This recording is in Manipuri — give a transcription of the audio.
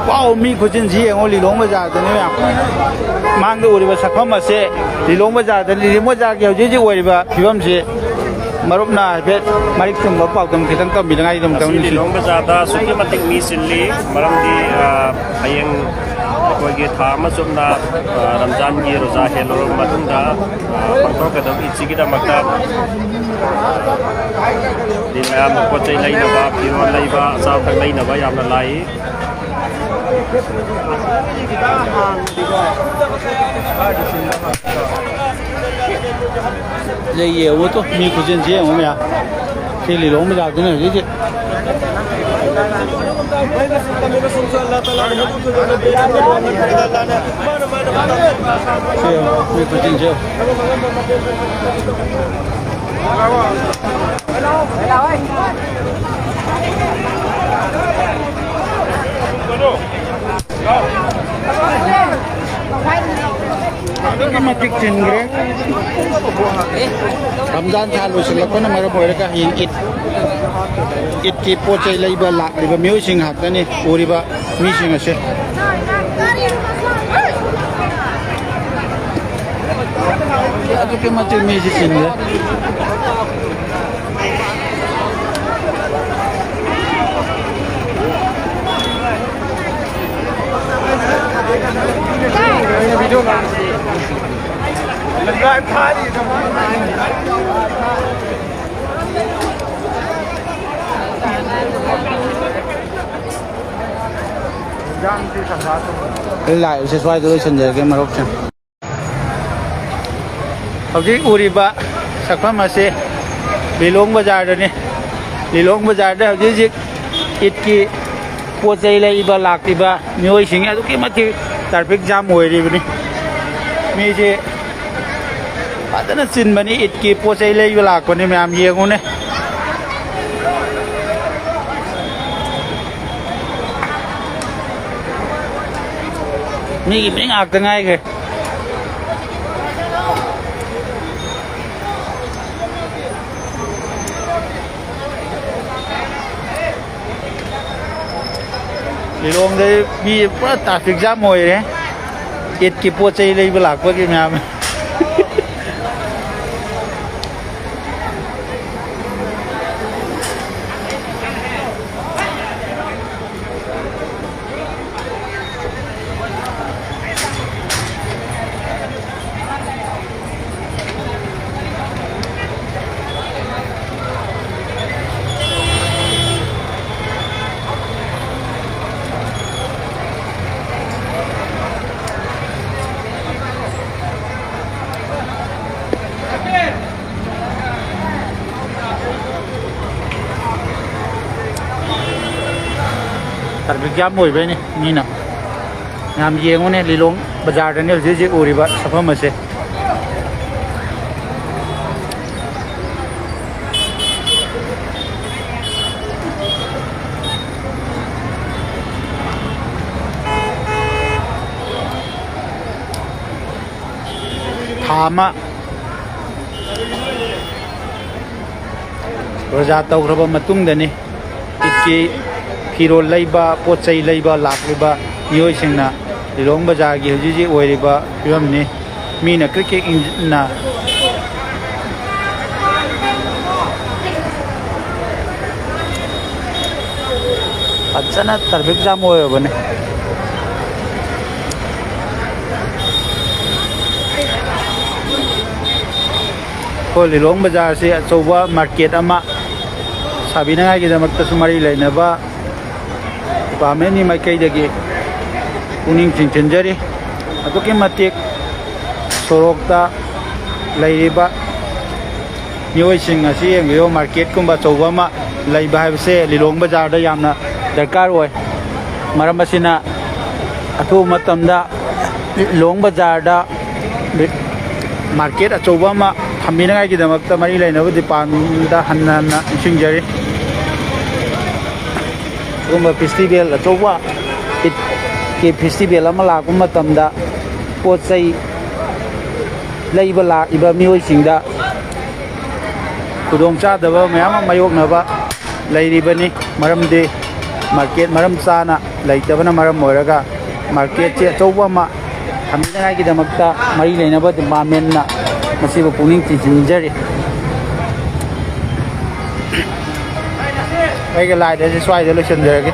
Wow, mi khujin ji ngoli long bazaar da ne ya. Mang da uri ba sakham ase Lilong bazaar da Lilong bazaar ki ji ori ba phibam se marup na be marik tum ba pau tam khitang tam bidangai dum tam ni Lilong bazaar da suki matik mi silli maram di hayeng koi ge tha ma sumna Ramzan gi roza helo matung da pangko ka dam ichi gi da makta di mayam ko chei lai na ba piro lai ba sa thang lai na ba yam na lai ये वो तो मी खुजन जी है मैं ये Lilong bazaar da ne ji mi khujin ji matik tingre Ramzan chalu sila ko na maro boy ka hin it ki po chai lai ba lak ri ba myo sing hak ni uri ba mi sing ase atu ke matik mi ji tingre video लगा था जी lại sẽ xoay tới sân giờ cái mà rốc chân học chí uriba sắc phẩm mà sẽ Lilong bazaar đây nè Lilong bazaar đây học chí ít ki po chai lai ba lak ti ba mioi sing adu ki mati traffic jam hoi ri bani mi je adana sin bani it ki po chai lai ba lak ko ni myam yengu ne mi ki ming ak tangai ke Lilong đây bị quá traffic jam ngồi đấy, ít kịp po chai lấy bạc quá cái nhà mình. Traffic jam ngồi bên này, nhìn nào, làm gì ngon này Lilong bazaar đây này dưới uri ba sắp mà se. Thama roza tau raba matung da ni itki Phirol leiba pot chai leiba lak leiba mioi singna Lilong bazaar gi ji oi riba phibam ni mi na cricket na achana traffic jam hoye bane ko Lilong bazaar se achouba market ama sabina ngai gi damak ta sumari leina ba Pameni mai kai dagi kuning chinjari atu ke matik sorokta laiba nyoi sing asi engyo market kumba chouba ma laiba haibse Lilong bazaar da yamna darkar oi maram asina athu matamda Lilong bazaar da market achouba ma thamina ngai gi damak ta mari laina bu dipan da hanna singjari kuma festival achouba it ke festival ama la kuma tamda pot chai leiba la iba mioi singda kudong cha da ba mayam mayok na ba leiri bani maram de market maram cha na ꯂꯩꯇꯕꯅ ꯃꯔꯝ ꯑꯣꯏꯔꯒ ꯃꯥꯔꯀꯦꯠꯁꯦ ꯑꯆꯧꯕ ꯑꯃ ꯊꯝꯅꯤꯡꯉꯥꯏꯒꯤꯗꯃꯛꯇ ꯃꯔꯤ ꯂꯩꯅꯕ ꯗꯤꯄꯥꯔꯠꯃꯦꯟꯅ ꯃꯁꯤꯕꯨ ꯄꯨꯛꯅꯤꯡ ꯆꯤꯡꯁꯤꯟꯖꯔꯤ ꯑꯩꯒ ꯂꯥꯏꯗꯁꯦ ꯁ꯭ꯋꯥꯏꯗ ꯂꯣꯏꯁꯤꯟꯖꯔꯒꯦ